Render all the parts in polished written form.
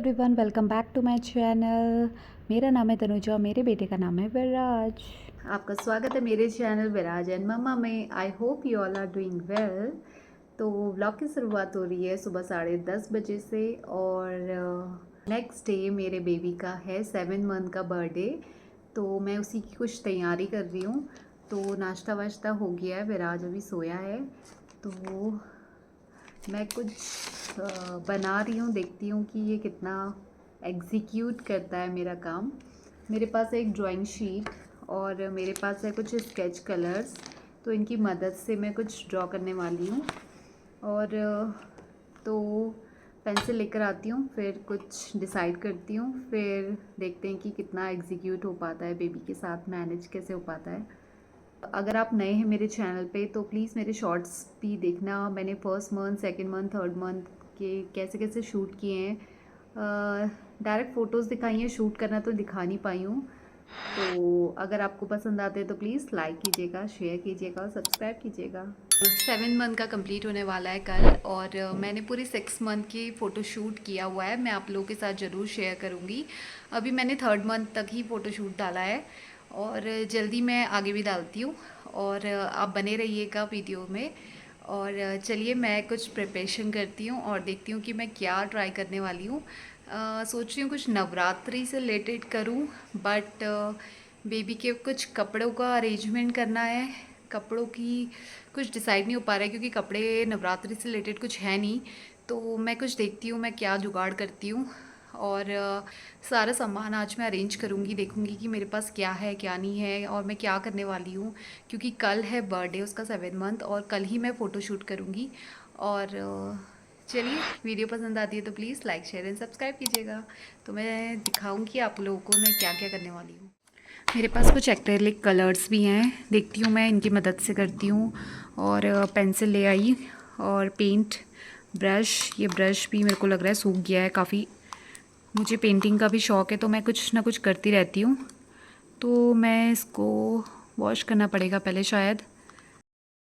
Everyone, welcome back to my channel. मेरा नाम है तनुजा, मेरे बेटे का नाम है विराज। आपका स्वागत है मेरे चैनल विराज एंड मम्मा में। I hope you all are doing well. तो व्लॉग की शुरुआत हो रही है सुबह 10:30 बजे से और नेक्स्ट डे मेरे बेबी का है 7 मंथ का बर्थडे। तो मैं उसी की कुछ तैयारी कर रही हूँ। तो नाश्ता वाश्ता हो गया है, विराज अभी सोया है। तो मैं कुछ बना रही हूँ, देखती हूँ कि ये कितना एग्जीक्यूट करता है मेरा काम। मेरे पास है एक ड्राइंग शीट और मेरे पास है कुछ स्केच कलर्स। तो इनकी मदद से मैं कुछ ड्रॉ करने वाली हूँ और तो पेंसिल लेकर आती हूँ, फिर कुछ डिसाइड करती हूँ, फिर देखते हैं कि कितना एग्जीक्यूट हो पाता है, बेबी के साथ मैनेज कैसे हो पाता है। अगर आप नए हैं मेरे चैनल पे तो प्लीज़ मेरे शॉर्ट्स भी देखना। मैंने first month, second month, third month के कैसे कैसे शूट किए हैं। डायरेक्ट फ़ोटोज़ दिखाई हैं, शूट करना तो दिखा नहीं पाई हूँ। तो अगर आपको पसंद आते हैं तो प्लीज़ लाइक कीजिएगा, शेयर कीजिएगा और सब्सक्राइब कीजिएगा। 7 मंथ का कंप्लीट होने वाला है कल और मैंने पूरे 6 मंथ की फ़ोटो शूट किया हुआ है। मैं आप लोगों के साथ ज़रूर शेयर करूँगी। अभी मैंने 3rd मंथ तक ही फ़ोटो शूट डाला है और जल्दी मैं आगे भी डालती हूँ और आप बने रहिएगा वीडियो में। और चलिए मैं कुछ प्रिपरेशन करती हूँ और देखती हूँ कि मैं क्या ट्राई करने वाली हूँ। सोच रही हूँ कुछ नवरात्रि से रिलेटेड करूँ, बट बेबी के कुछ कपड़ों का अरेंजमेंट करना है। कपड़ों की कुछ डिसाइड नहीं हो पा रहा है क्योंकि कपड़े नवरात्रि से रिलेटेड कुछ है नहीं। तो मैं कुछ देखती हूँ मैं क्या जुगाड़ करती हूँ और सारा सामान आज मैं अरेंज करूँगी, देखूँगी कि मेरे पास क्या है क्या नहीं है और मैं क्या करने वाली हूँ। क्योंकि कल है बर्थडे उसका 7 मंथ और कल ही मैं फ़ोटो शूट करूँगी। और चलिए, वीडियो पसंद आती है तो please like share and subscribe कीजिएगा। तो मैं दिखाऊँगी आप लोगों को मैं क्या क्या करने वाली हूँ। मेरे पास कुछ एक्रेलिक कलर्स भी हैं, देखती हूँ मैं इनकी मदद से करती हूँ। और पेंसिल ले आई और पेंट ब्रश, ये ब्रश भी मेरे को लग रहा है सूख गया है काफ़ी। मुझे पेंटिंग का भी शौक़ है तो मैं कुछ ना कुछ करती रहती हूँ। तो मैं इसको वॉश करना पड़ेगा पहले शायद।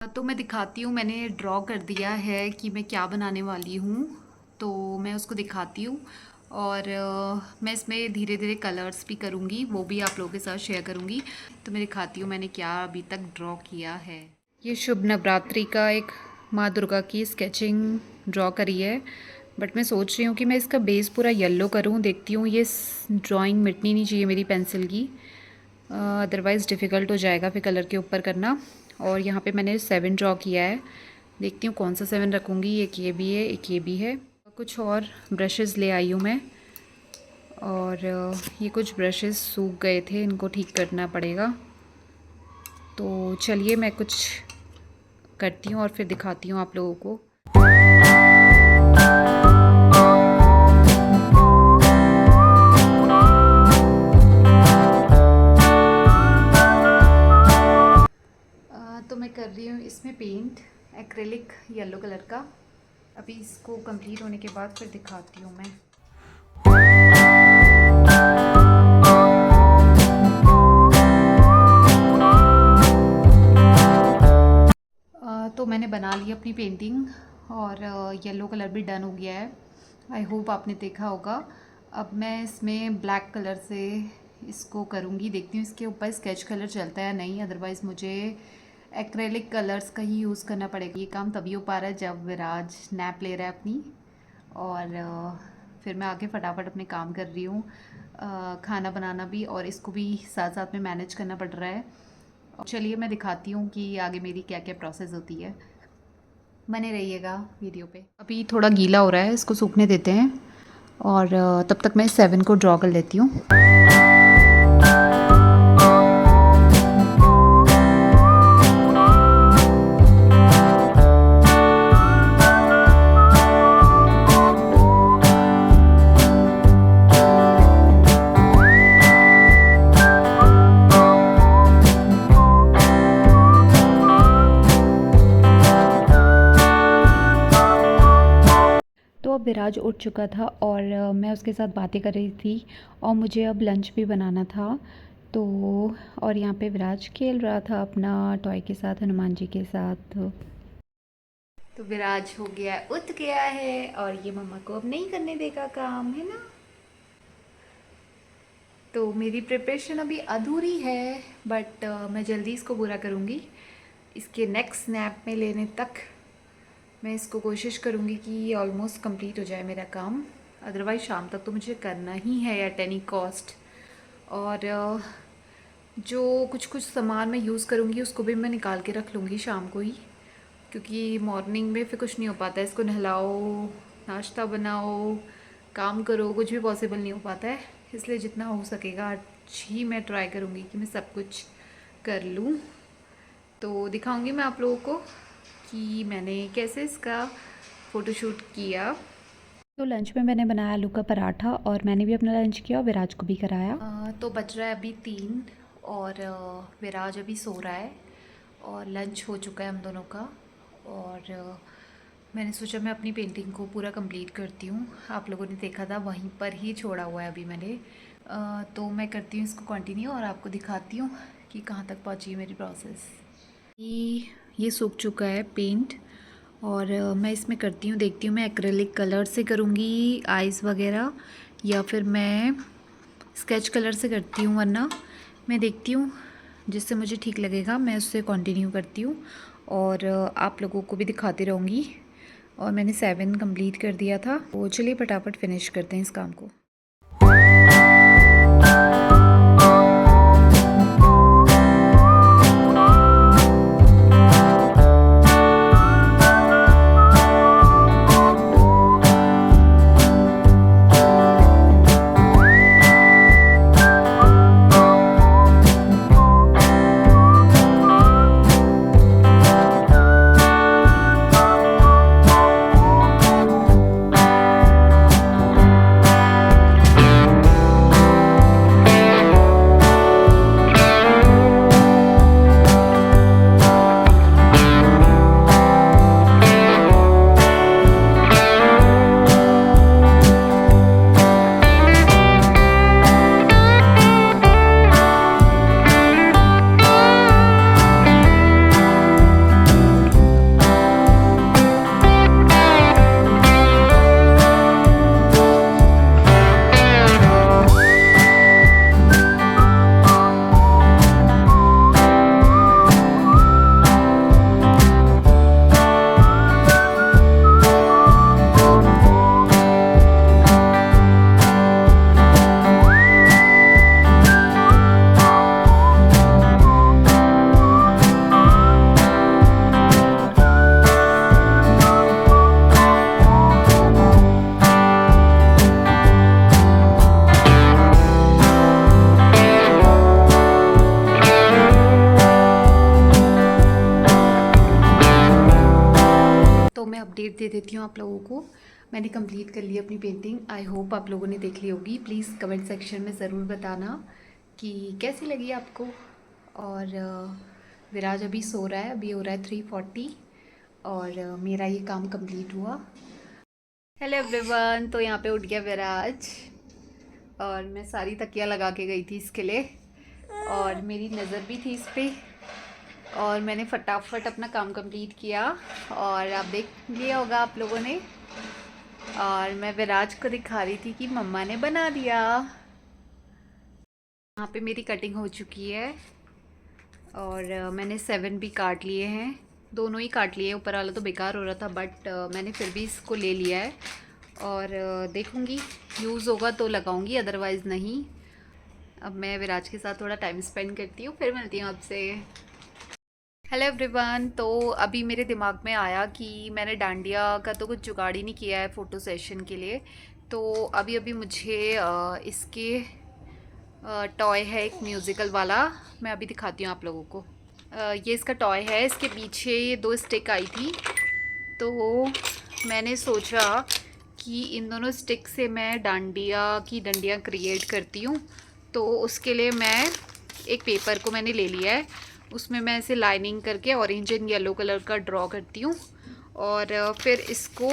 तो मैं दिखाती हूँ, मैंने ड्रॉ कर दिया है कि मैं क्या बनाने वाली हूँ। तो मैं उसको दिखाती हूँ और मैं इसमें धीरे धीरे कलर्स भी करूँगी, वो भी आप लोगों के साथ शेयर करूँगी। तो मैं दिखाती हूँ मैंने क्या अभी तक ड्रॉ किया है। ये शुभ नवरात्रि का एक माँ दुर्गा की स्केचिंग ड्रॉ करी है, बट मैं सोच रही हूँ कि मैं इसका बेस पूरा येलो करूँ। देखती हूँ, ये ड्राइंग मिटनी नहीं चाहिए मेरी पेंसिल की, अदरवाइज़ डिफ़िकल्ट हो जाएगा फिर कलर के ऊपर करना। और यहाँ पे मैंने 7 ड्रॉ किया है, देखती हूँ कौन सा 7 रखूँगी। एक ये भी है, एक ये भी है। कुछ और ब्रशेज़ ले आई हूँ मैं और ये कुछ ब्रशेज़ सूख गए थे, इनको ठीक करना पड़ेगा। तो चलिए मैं कुछ करती हूँ और फिर दिखाती हूँ आप लोगों को। तो मैं कर रही हूँ इसमें पेंट एक्रेलिक येलो कलर का। अभी इसको कंप्लीट होने के बाद फिर दिखाती हूँ मैं। तो मैंने बना ली अपनी पेंटिंग और येलो कलर भी डन हो गया है। आई होप आपने देखा होगा। अब मैं इसमें ब्लैक कलर से इसको करूँगी, देखती हूँ इसके ऊपर स्केच कलर चलता है नहीं, अदरवाइज़ मुझे एक्रेलिक कलर्स का ही यूज़ करना पड़ेगा। ये काम तभी हो पा रहा है जब विराज नैप ले रहा है अपनी। और फिर मैं आगे फटाफट अपने काम कर रही हूँ, खाना बनाना भी और इसको भी साथ साथ में मैनेज करना पड़ रहा है। चलिए मैं दिखाती हूँ कि आगे मेरी क्या क्या प्रोसेस होती है। बने रहिएगा वीडियो पे। अभी थोड़ा गीला हो रहा है, इसको सूखने देते हैं और तब तक मैं 7 को ड्रॉ कर लेती हूँ। तो अब विराज उठ चुका था और मैं उसके साथ बातें कर रही थी और मुझे अब लंच भी बनाना था। तो और यहाँ पे विराज खेल रहा था अपना टॉय के साथ, हनुमान जी के साथ। तो विराज हो गया, उठ गया है और ये मम्मा को अब नहीं करने देगा काम, है ना। तो मेरी प्रिपरेशन अभी अधूरी है, बट मैं जल्दी इसको पूरा करूँगी। इसके नेक्स्ट स्नैप में लेने तक मैं इसको कोशिश करूँगी कि ऑलमोस्ट कंप्लीट हो जाए मेरा काम। अदरवाइज़ शाम तक तो मुझे करना ही है एट एनी कॉस्ट। और जो कुछ कुछ सामान मैं यूज़ करूँगी उसको भी मैं निकाल के रख लूँगी शाम को ही, क्योंकि मॉर्निंग में फिर कुछ नहीं हो पाता है। इसको नहलाओ, नाश्ता बनाओ, काम करो, कुछ भी पॉसिबल नहीं हो पाता है। इसलिए जितना हो सकेगा आज ही मैं ट्राई करूँगी कि मैं सब कुछ कर लूँ। तो दिखाऊँगी मैं आप लोगों को कि मैंने कैसे इसका फ़ोटोशूट किया। तो लंच में मैंने बनाया आलू का पराठा और मैंने भी अपना लंच किया और विराज को भी कराया। तो बज रहा है अभी 3 और विराज अभी सो रहा है और लंच हो चुका है हम दोनों का। और मैंने सोचा मैं अपनी पेंटिंग को पूरा कंप्लीट करती हूँ। आप लोगों ने देखा था वहीं पर ही छोड़ा हुआ है अभी मैंने। तो मैं करती हूँ इसको कंटिन्यू और आपको दिखाती हूँ कि कहाँ तक पहुँची है मेरी प्रोसेस। ये सूख चुका है पेंट और मैं इसमें करती हूँ, देखती हूँ मैं एक्रेलिक कलर से करूँगी आइज़ वगैरह या फिर मैं स्केच कलर से करती हूँ, वरना मैं देखती हूँ जिससे मुझे ठीक लगेगा मैं उससे कंटिन्यू करती हूँ और आप लोगों को भी दिखाती रहूँगी। और मैंने 7 कंप्लीट कर दिया था। तो चलिए फटाफट फिनिश करते हैं इस काम को। तो मैं अपडेट दे देती हूँ आप लोगों को। मैंने कंप्लीट कर ली अपनी पेंटिंग। आई होप आप लोगों ने देख ली होगी। प्लीज़ कमेंट सेक्शन में ज़रूर बताना कि कैसी लगी आपको। और विराज अभी सो रहा है, अभी हो रहा है 3:40 और मेरा ये काम कंप्लीट हुआ। हेलो एवरीवन, तो यहाँ पे उठ गया विराज और मैं सारी तकिया लगा के गई थी इसके लिए और मेरी नज़र भी थी इस पर और मैंने फटाफट अपना काम कंप्लीट किया और आप देख लिया होगा आप लोगों ने। और मैं विराज को दिखा रही थी कि मम्मा ने बना दिया। यहाँ पे मेरी कटिंग हो चुकी है और मैंने 7 भी काट लिए हैं, दोनों ही काट लिए। ऊपर वाला तो बेकार हो रहा था बट मैंने फिर भी इसको ले लिया है और देखूँगी यूज़ होगा तो लगाऊँगी, अदरवाइज़ नहीं। अब मैं विराज के साथ थोड़ा टाइम स्पेंड करती हूँ, फिर मिलती हूँ आपसे। हेलो एवरीवन, तो अभी मेरे दिमाग में आया कि मैंने डांडिया का तो कुछ जुगाड़ ही नहीं किया है फ़ोटो सेशन के लिए। तो अभी अभी मुझे इसके टॉय है एक म्यूज़िकल वाला, मैं अभी दिखाती हूँ आप लोगों को। ये इसका टॉय है, इसके पीछे ये 2 स्टिक आई थी तो मैंने सोचा कि इन दोनों स्टिक से मैं डांडिया की डंडियाँ क्रिएट करती हूँ। तो उसके लिए मैं एक पेपर को मैंने ले लिया है, उसमें मैं ऐसे लाइनिंग करके ऑरेंज एंड येलो कलर का ड्रॉ करती हूँ और फिर इसको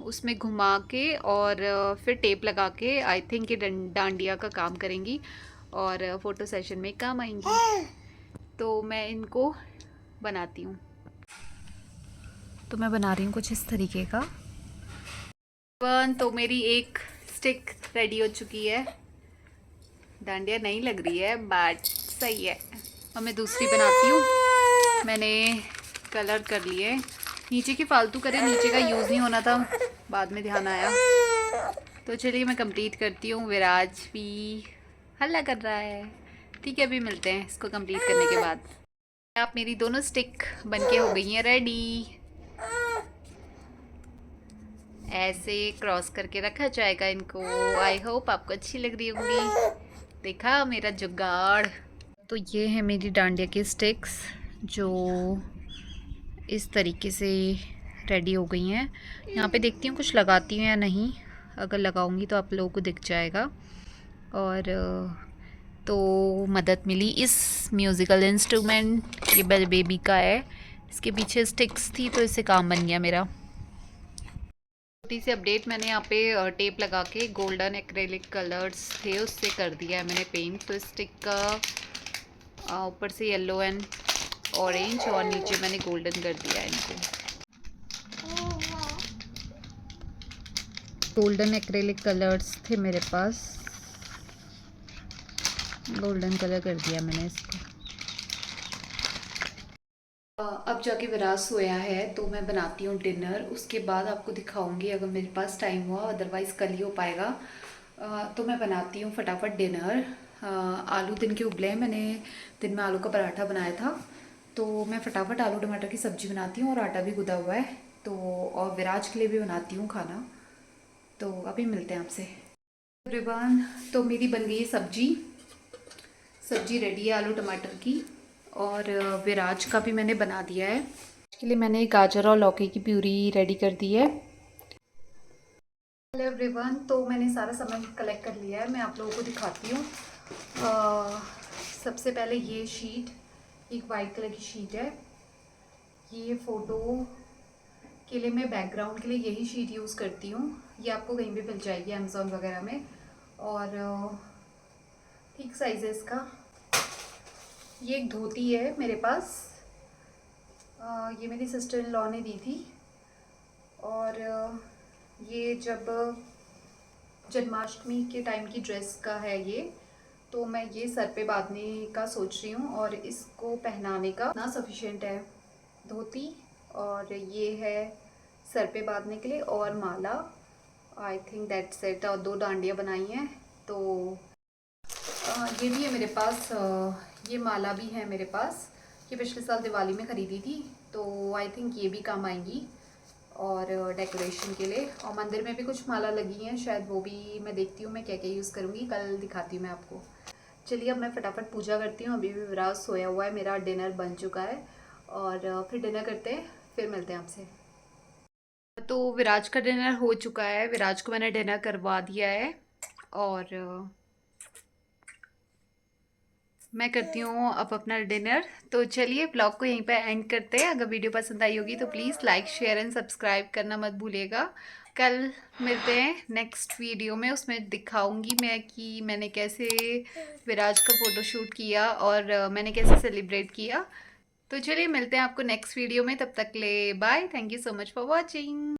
उसमें घुमा के और फिर टेप लगा के आई थिंक ये डांडिया का काम करेंगी और फ़ोटो सेशन में काम आएंगी। तो मैं इनको बनाती हूँ। तो मैं बना रही हूँ कुछ इस तरीके का। तो मेरी एक स्टिक रेडी हो चुकी है। डांडिया नहीं लग रही है बट सही है। और मैं दूसरी बनाती हूँ। मैंने कलर कर लिए। नीचे की फालतू करे, नीचे का यूज़ नहीं होना था, बाद में ध्यान आया। तो चलिए मैं कंप्लीट करती हूँ। विराज भी हल्ला कर रहा है। ठीक है, अभी मिलते हैं इसको कंप्लीट करने के बाद। आप मेरी दोनों स्टिक बनके हो गई हैं रेडी। ऐसे क्रॉस करके रखा जाएगा इनको। आई होप आपको अच्छी लग रही होंगी। देखा मेरा जुगाड़। तो ये है मेरी डांडिया की स्टिक्स जो इस तरीके से रेडी हो गई हैं। यहाँ पे देखती हूँ कुछ लगाती हूँ या नहीं। अगर लगाऊंगी तो आप लोगों को दिख जाएगा। और तो मदद मिली इस म्यूज़िकल इंस्ट्रूमेंट, ये बेबी का है। इसके पीछे स्टिक्स थी तो इससे काम बन गया मेरा। छोटी सी अपडेट, मैंने यहाँ पे टेप लगा के गोल्डन एक्रेलिक कलर्स थे उससे कर दिया है मैंने पेंट। तो स्टिक का ऊपर से येलो एंड ऑरेंज और नीचे मैंने गोल्डन कर दिया है इनको। गोल्डन एक्रेलिक कलर्स थे मेरे पास, गोल्डन कलर कर दिया मैंने इसको। अब जाके विराज सोया है तो मैं बनाती हूँ डिनर। उसके बाद आपको दिखाऊंगी अगर मेरे पास टाइम हुआ, अदरवाइज़ कल ही हो पाएगा। तो मैं बनाती हूँ फटाफट डिनर। आलू दिन के उबले हैं, मैंने दिन में आलू का पराठा बनाया था। तो मैं फटाफट आलू टमाटर की सब्ज़ी बनाती हूँ और आटा भी गुदा हुआ है। तो और विराज के लिए भी बनाती हूँ खाना। तो अभी मिलते हैं आपसे। एवरीवन, तो मेरी बन गई सब्जी रेडी है आलू टमाटर की। और विराज का भी मैंने बना दिया है। इसके लिए मैंने गाजर और लौकी की प्यूरी रेडी कर दी है। हेलो एवरीवन, तो मैंने सारा सामान कलेक्ट कर लिया है। मैं आप लोगों को दिखाती हूँ। सबसे पहले ये शीट, एक वाइट कलर की शीट है। ये फ़ोटो के लिए मैं बैकग्राउंड के लिए यही शीट यूज़ करती हूँ। ये आपको कहीं भी मिल जाएगी अमेज़ॉन वगैरह में। और ठीक साइज़ है इसका। ये एक धोती है मेरे पास, ये मेरी सिस्टर इन लॉ ने दी थी। और ये जब जन्माष्टमी के टाइम की ड्रेस का है ये, तो मैं ये सर पे बांधने का सोच रही हूँ और इसको पहनाने का ना सफिशिएंट है धोती। और ये है सर पे बांधने के लिए और माला। I think that's it. और 2 डांडियाँ बनाई हैं। तो ये भी है मेरे पास, ये माला भी है मेरे पास। ये पिछले साल दिवाली में ख़रीदी थी, तो आई थिंक ये भी काम आएंगी और डेकोरेशन के लिए। और मंदिर में भी कुछ माला लगी हैं, शायद वो भी मैं देखती हूँ मैं क्या क्या यूज़ करूँगी, कल दिखाती हूँ मैं आपको। चलिए अब मैं फटाफट पूजा करती हूँ। अभी भी विराज सोया हुआ है, मेरा डिनर बन चुका है। और फिर डिनर करते हैं, फिर मिलते हैं आपसे। तो विराज का डिनर हो चुका है, विराज को मैंने डिनर करवा दिया है। और मैं करती हूँ अब अपना डिनर। तो चलिए ब्लॉग को यहीं पे एंड करते हैं। अगर वीडियो पसंद आई होगी तो please like share and subscribe करना मत भूलिएगा। कल मिलते हैं नेक्स्ट वीडियो में, उसमें दिखाऊंगी मैं कि मैंने कैसे विराज का फ़ोटोशूट किया और मैंने कैसे सेलिब्रेट किया। तो चलिए मिलते हैं आपको नेक्स्ट वीडियो में। तब तक ले bye. Thank you so much for watching.